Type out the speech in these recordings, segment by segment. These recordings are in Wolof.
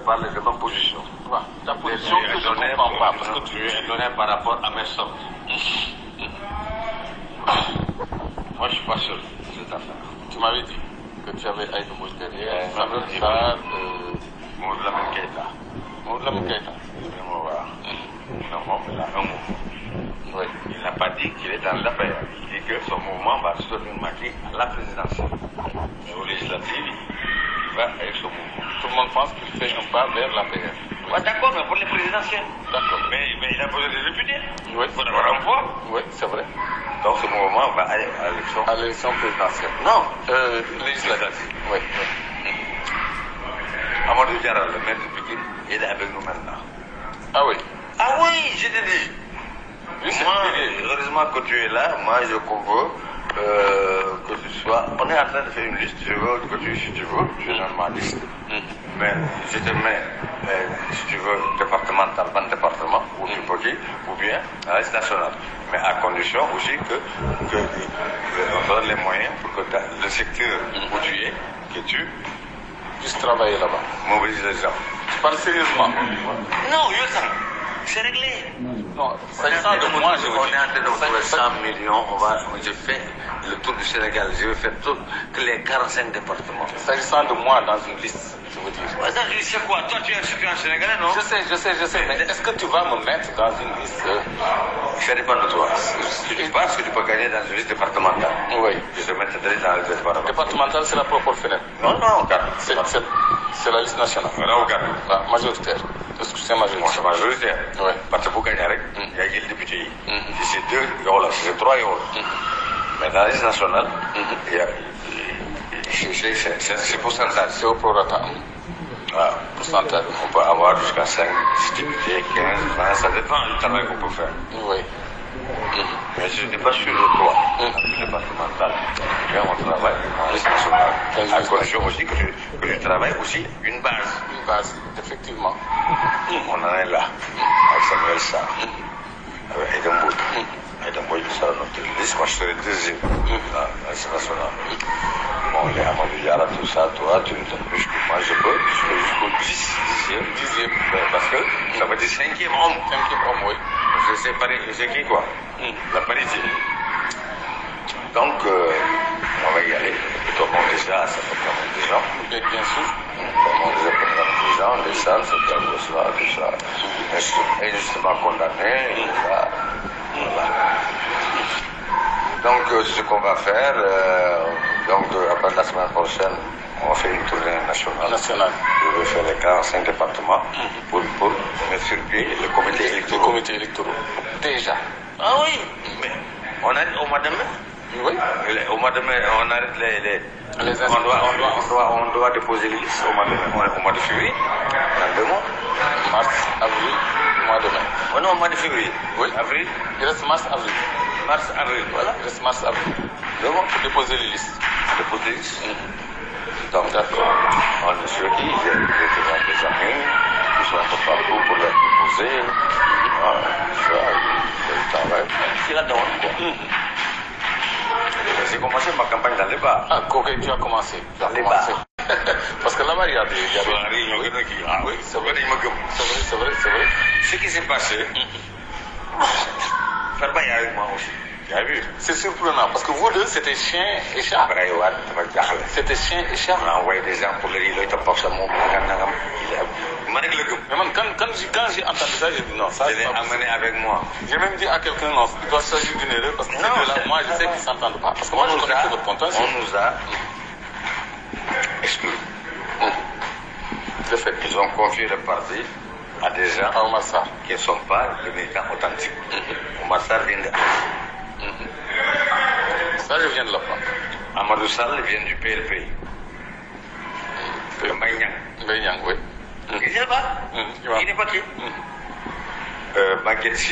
parler de ma position. Ta position que je ne comprends pas, parce que tu es donné par rapport à mes sommes. Moi, je suis pas sûr de cette affaire. Tu m'avais dit que tu avais Aïd Mbouch derrière, Mamadou Lamine Keïta. Mamadou Lamine Keïta. Non, il a un mouvement. Oui. Il n'a pas dit qu'il est dans l'affaire. Il dit que son mouvement va soutenir Macky à la présidentielle. Mais aux législatives, il va avec son mouvement. Tout le monde pense qu'il fait un pas vers la PR. Ouais, d'accord, mais pour les présidentielles. D'accord. Mais il a besoin des députés. Oui. Il faut avoir un poids. Oui, c'est vrai. Donc ce mouvement va aller à l'élection. À l'élection présidentielle. Non. Législative. Oui. Amadou Diarra, le maire de Pikine, il est avec nous maintenant. Ah oui. Ah oui, je te dis. Moi, heureusement que tu es là, moi je veux que tu sois. On est en train de faire une liste, je veux que tu, si tu veux, je donne ma liste. Mais je te mets, si tu veux, départemental, ban département, ou du petit, ou bien à la liste nationale. Mais à condition aussi que on donne les moyens pour que le secteur où tu es, que tu puisses travailler là-bas. Mobilise les gens. Tu parles sérieusement? Non, c'est réglé. Non, s'agissant de moi, je on est en train de trouver 100 millions, je fais le tour du Sénégal, je vais faire tous les 45 départements. S'agissant de moi dans une liste, je veux dire. Ouais, ça, je sais quoi? Toi, tu es un citoyen sénégalais, non? Je sais, mais est-ce que tu vas me mettre dans une liste? Ça dépend de toi. Si tu penses que tu peux gagner dans une liste départementale, oui. Je te mettrai dans la liste départementale. Départementale, c'est la proportionnelle. Non, regarde. C'est la liste nationale. Regarde. La majoritaire. C'est majoritaire. Moi, c'est majoritaire. Oui. Parce que pour gagner, il y a le député. Si c'est 2 euros là, si c'est 3 euros. Mais dans la liste nationale, il y a. C'est pourcentage. C'est au prorata. Voilà, pourcentage. On peut avoir jusqu'à 5, 10 députés, 15, 20, ça dépend du travail qu'on peut faire. Oui. Mais je n'ai pas sur le droit départemental. Bien, on travaille en liste nationale. À condition aussi que je travaille aussi une base. Une base, effectivement. On en est là, avec Samuel Sarr, avec Aïdemboul. Aïdemboul sera notre liste, moi je serai deuxième dans la liste nationale. Bon, les Amadou Diarra, tout ça, toi, tu ne donnes plus que moi, je peux jusqu'au 10e. Parce que ça veut dire 5e homme. 5e homme, oui. C'est qui quoi? La parité. Donc, on va y aller. Tout le monde déjà, ça peut prendre des gens. Bien sûr. Tout le monde déjà peut prendre des gens, des salles, c'est un peu cela, tout ça. Injustement condamné, voilà. Donc, ce qu'on va faire, à partir de la semaine prochaine, on fait une tournée nationale. Je vais faire les 45 départements pour mettre sur pied le comité électoral. Le comité électoral. Déjà. Ah oui, mais on arrête au mois de mai. Oui. Au mois de mai, on arrête les on doit déposer les listes au mois de février. Dans 2 mois. Mars, avril, mois de mai. Oh non, au mois de février. Oui. Avril. Il reste mars, avril. Mars, avril, voilà. Il reste mars, avril. 2 mois. Pour déposer les listes. Déposer les listes. Donc, d'accord. On est sûr qu'il y a des amis qui sont un peu partout pour les déposer. Ça va être difficile à donner, quoi. J'ai commencé ma campagne dans les bars. Ah, tu as commencé. Dans les bars. Parce que là-bas, il y a des... Ah oui, c'est vrai. C'est vrai. Ce qui s'est passé, faire bailler avec moi aussi. Tu as vu? C'est surprenant, parce que vous deux, c'était chien et chat. C'était chien et chat. On a envoyé des gens pour le dire, il t'a pas ça, mon mais man, quand j'ai entendu ça, j'ai dit non, ça je l'ai amené avec moi. J'ai même dit à quelqu'un, non, il doit s'agir d'une erreur, parce que ces deux-là, moi, je sais qu'ils ne s'entendent pas. Parce que moi, je connais que votre contentieux. On nous a exclus. De fait. Ils ont confié le parti à des gens qui ne sont pas des militants authentiques. Omar Sarr vient de... Ça, je viens de l'apprendre. Amadou Sall vient du PLP. Mbaye Niang, oui. Il n'est pas. Il n'est pas qui? Maguette,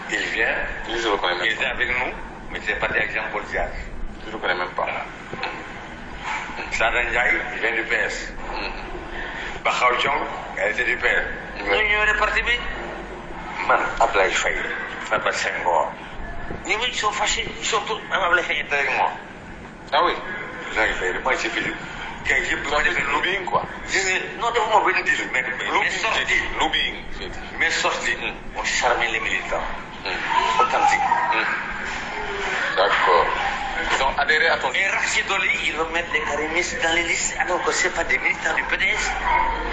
il vient. Je le connais même pas. Il était avec nous, mais il est parti avec Jean-Paul Diaz. Je le connais même pas. Sada Ndiaye, il vient du PS. Bakhaw Thiong, elle était du PS. Nous, ils sont partis, man, Ablaye Faye, Farba Senghor. Ils sont fâchés, ils sont tous. Même Ablaye Faye est avec moi. Ah oui? Ablaye Faye, moi, c'est Philippe. kay yëpp bi ma defee lobbying quoi. non defuma benn deal mais sorti lobbying. mes sorties ont charmé les militants authentiques. D'accord. Ils ont adhéré à ton... Et Rachidoli, ils vont mettre les karimistes dans les listes alors que ce n'est pas des militants du PDS.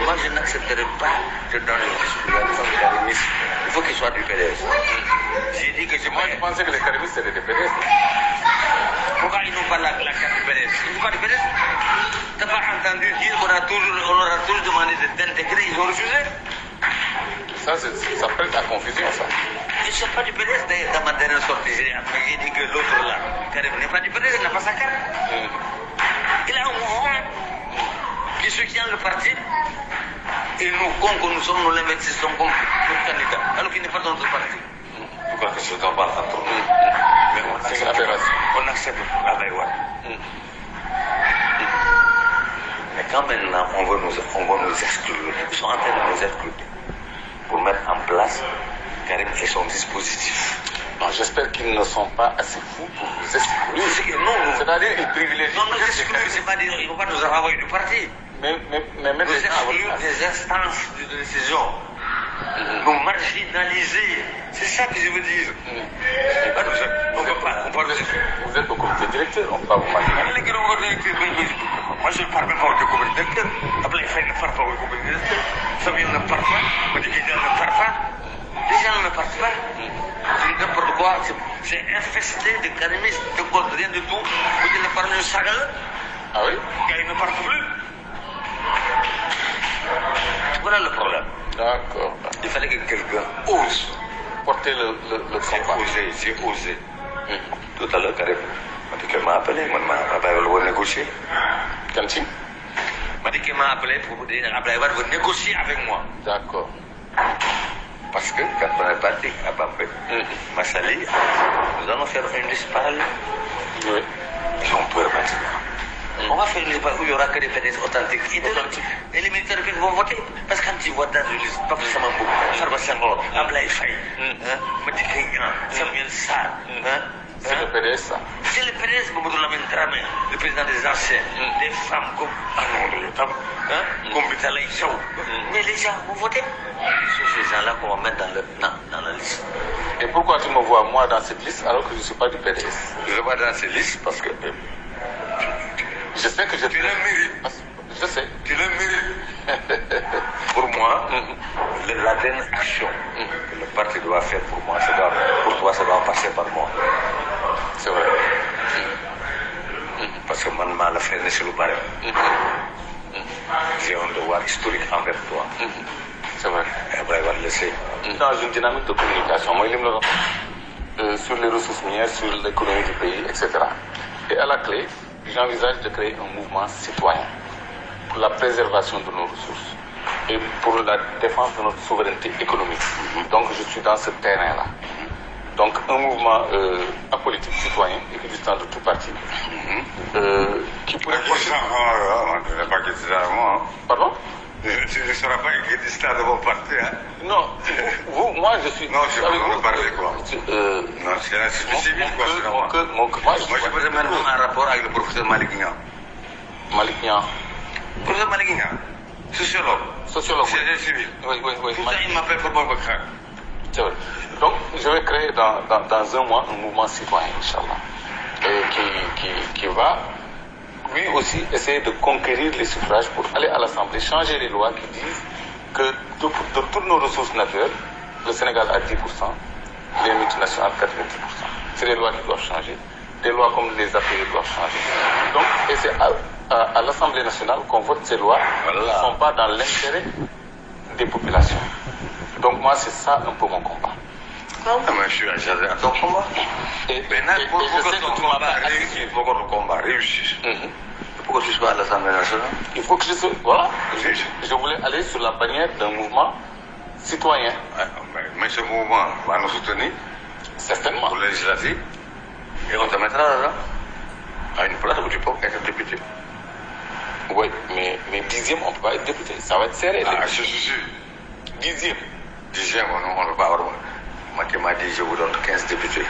Moi, je n'accepterai pas que dans les listes, il y a des karimistes. Il faut qu'ils soient du PDS. J'ai dit que Moi, je pensais que les karimistes c'était des PDS. Pourquoi ils n'ont pas la carte du PDS? Ils n'ont pas du PDS. Tu n'as pas entendu dire qu'on a toujours demandé d'intégrer, ils ont refusé. Ça prête à confusion, ça. Ils ne sont pas du PDS. D'ailleurs, dans ma dernière sortie, j'ai dit que l'autre là, Karim n'est pas du PDS, il n'a pas sa carte. Il a un mouvement qui soutient le parti. Et nous, comme que nous sommes, nous l'investissons comme candidat, alors qu'il n'est pas dans notre parti. Je crois que c'est un parti entre nous. Mais on accepte la Baïwan. Mais quand maintenant on va nous exclure, ils sont en train de nous exclure pour mettre en place Karim et son dispositif. Non, j'espère qu'ils ne sont pas assez fous pour nous exclure. Non, c'est-à-dire qu'ils privilégient. Non, nous exclure, c'est pas dire qu'ils ne vont pas nous envoyer du parti. Mais nous exclure des instances de décision. Nous marginaliser. C'est ça que je veux dire. On ne peut pas. Vous êtes au comité directeur, on ne peut pas vous marginaliser. Moi, je ne parle même pas au comité directeur. Après, il ne parle pas au comité directeur. Fabien ne parle pas. Madické ne parle pas. Les gens ne partent pas. C'est n'importe quoi. C'est infesté de karimistes, de code, rien du tout. Vous dites, parler de saga. Ah oui? Ils ne partent plus. Voilà le problème. D'accord. Il fallait que quelqu'un ose porter le combat. J'ai osé. Tout à l'heure, Karim Madické m'a appelé, on va négocier. Kanti? Madické m'a appelé pour dire Abdoulaye Wade veut négocier avec moi. D'accord. Parce que quand on est parti à Bambey, Massali, nous allons faire une liste parallèle. Oui. Ils ont peur maintenant. On va faire une liste où il n'y aura que des PDS authentiques. Et les militaires vont voter. Parce que quand tu votes dans une liste, pas forcément beaucoup, Farba Senghor, Ablaye Faye, Madické Niang, Samuel Sarr, c'est le PDS, ça. C'est le PDS, Mamadou Lamine Dramé, le président des anciens, des femmes comme comme Bitalaï Sow. Mais les gens vont voter. C'est ces gens-là qu'on va mettre dans la liste. Et pourquoi tu me vois, moi, dans cette liste, alors que je ne suis pas du PDS? Je ne suis pas dans cette liste parce que... Je sais que je... Tu le mérites. Je sais. Tu le mérites. Pour moi, la dernière action que le parti doit faire pour moi, pour toi, ça doit passer par moi. C'est vrai. Parce que man, la fait sur le barème. J'ai un devoir historique envers toi. C'est vrai. Après, il va le laisser. Dans une dynamique de communication, moi, il sur les ressources minières, sur l'économie du pays, etc. Et à la clé, j'envisage de créer un mouvement citoyen pour la préservation de nos ressources et pour la défense de notre souveraineté économique. Donc, je suis dans ce terrain-là. Donc, un mouvement apolitique citoyen, équidistant de tout parti, qui pourrait... Je ne pas équidistant de moi. Pardon? Tu ne seras pas équidistant de mon parti, hein? Non, moi je suis... Non, je ne veux pas parler, quoi. Non, c'est un civil, quoi, moi, je voudrais même un rapport avec le professeur Malick Niang. Malick Niang. Professeur Malick Niang, sociologue. Sociologue. C'est un civil. Oui. Tout ça, il m'appelle pour moi. C'est vrai. Donc, je vais créer dans un mois un mouvement citoyen, Inch'Allah, qui va, lui aussi, essayer de conquérir les suffrages pour aller à l'Assemblée, changer les lois qui disent que de toutes nos ressources naturelles, le Sénégal a 10%, les multinationales 90%. C'est des lois qui doivent changer. Des lois comme les APE doivent changer. Donc, et c'est à l'Assemblée nationale qu'on vote ces lois qui ne sont pas dans l'intérêt des populations. Donc moi, c'est ça un peu mon combat. Non, mais je suis adhéré à ton combat. Et pour que ton combat réussisse, pour que tu sois à l'Assemblée nationale, il faut que je sois... Voilà. Je voulais aller sur la bannière d'un mouvement citoyen. Mais ce mouvement va nous soutenir. Certainement. Pour les législatives. Et on te mettra là, à une place où tu peux être député. Oui, mais 10e, on ne peut pas être député. Ça va être serré. Ah, je suis sûr. 10e. 10e, on ne peut pas avoir. Macky m'a dit, je vous donne 15 députés.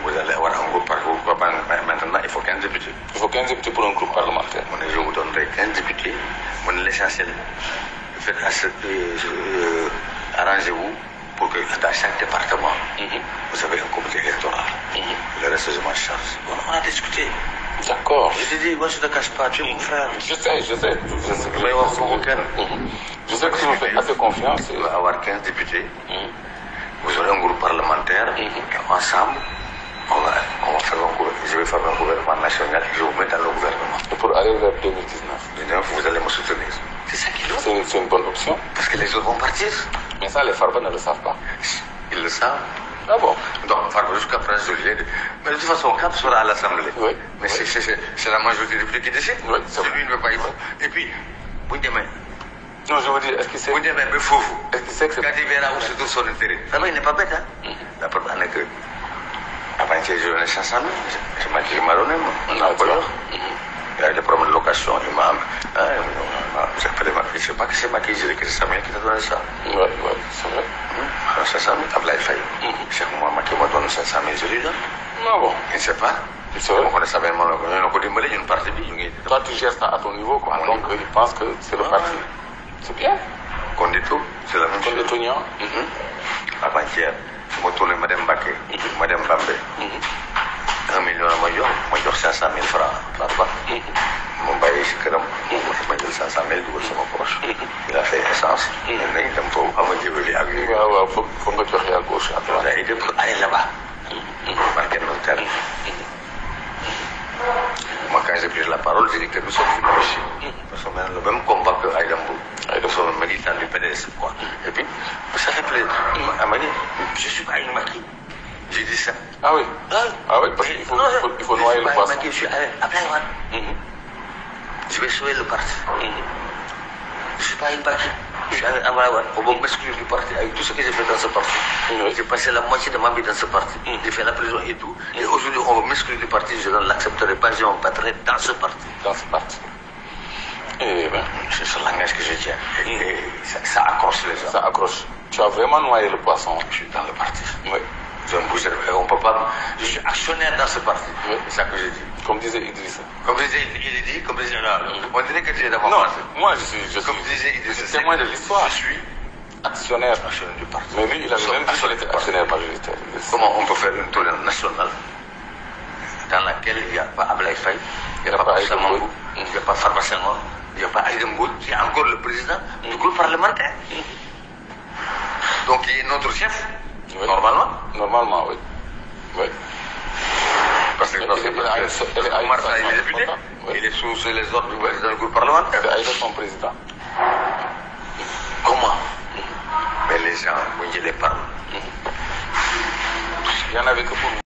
Vous allez avoir un groupe parcours maintenant. maintenant, il faut 15 députés. Il faut 15 députés pour un groupe parlementaire. Je vous donnerai 15 députés. L'essentiel, faites arrangez-vous pour que dans chaque département, vous avez un comité électoral. Le reste, je m'en charge. On a discuté. D'accord. Je te dis, moi je ne te cache pas, tu es mon frère. Je sais. Je sais que tu me fais assez confiance. Il va y avoir 15 députés. Vous aurez un groupe parlementaire. Et ensemble, on va faire un gouvernement. Je vais faire un gouvernement national et je vous mets dans le gouvernement. Et pour aller vers 2019, vous allez me soutenir. C'est ça qu'il faut. C'est une bonne option. Parce que les autres vont partir. Mais ça, les Farba ne le savent pas. Ils le savent. Ah bon? Donc, jusqu'à présent, je l'ai dit. Mais de toute façon, quand tu seras à l'Assemblée, mais c'est la majorité des députés qui décide. Oui, lui ne veut pas y voir. Et puis, vous demain. Non, je veux dire, est-ce qu'il sait? Vous demain, mais fou. Est-ce qu'il sait que c'est. Quand il verra où se trouve son intérêt. Ça va, il n'est pas bête, hein? La preuve en est que. Avant-hier, je donnais 500 000. C'est moi qui m'a donné, moi. Non, il y a des problèmes de location, il m'a. Je ne sais pas que c'est moi qui j'ai écrit 500 000 qui t'a donné ça. Oui, c'est vrai. 500 000, Ablaï Faye. C'est moi qui m'a donné 500 000, je lui donne. Non, bon. Il ne sait pas. C'est vrai. On connaît ça bien, on a une partie de toi, tu gères ça à ton niveau, quoi. Donc, il pense que c'est le parti. C'est bien. Qu'on dit tout, c'est la même chose. Qu'on dit tout, avant-hier, je me tourne Madame Baké, Madame Bambé. 1 million à moi, 500 000 francs par mois. Mon bail, c'est que je mets 500 000 sur mon poche. Il a fait essence. Il a faut me faire à gauche. Il est pour aller là-bas. Marquer nos termes. Moi, quand j'ai pris la parole, j'ai dit que nous sommes venus ici. Nous sommes dans le même combat que Aïdambou. Nous sommes militants du PDS. Et puis, ça fait plaisir. Elle m'a dit, je ne suis pas une maquille. J'ai dit ça. Ah oui? Ah oui, parce qu'il faut noyer le poisson. Je suis allé je vais sauver le parti. Je ne suis pas une maquille. Je suis allé à Malawan. On va m'exclure du parti avec tout ce que j'ai fait dans ce parti. J'ai passé la moitié de ma vie dans ce parti. J'ai fait la prison et tout. Et aujourd'hui, on va m'exclure du parti. Je ne l'accepterai pas. Je m'empatterai dans ce parti. Dans ce parti. Eh bien. C'est ce langage que je tiens. Et ça accroche les gens. Ça accroche. Tu as vraiment noyé le poisson. Je suis dans le parti. Oui. Je ne bougerai pas. On peut pas. Je suis actionnaire dans ce parti. Oui. C'est ça que je dis. Comme disait Idrissa. Comme disait Idrissa, comme disait on dirait que tu es dans ma Non, France. moi je suis comme disait Idrissa, témoin de l'histoire. Je suis actionnaire du parti. Mais lui, il avait même dit qu'il était actionnaire majoritaire. Comment on peut faire une tournée nationale dans laquelle il n'y a pas Ablaï Faye, il n'y a pas Samambou, il n'y a pas Farba Senghor, il n'y a pas Aïdambou, il y a encore le président du groupe parlementaire. Donc il est notre chef, normalement. Normalement, oui. Oui. Parce que Omar Faye, il est député, il est sous les ordres du président du groupe parlementaire. C'est Aïda son président. Comment? Mais les gens, vous y les parlent. Il n'y en avait que pour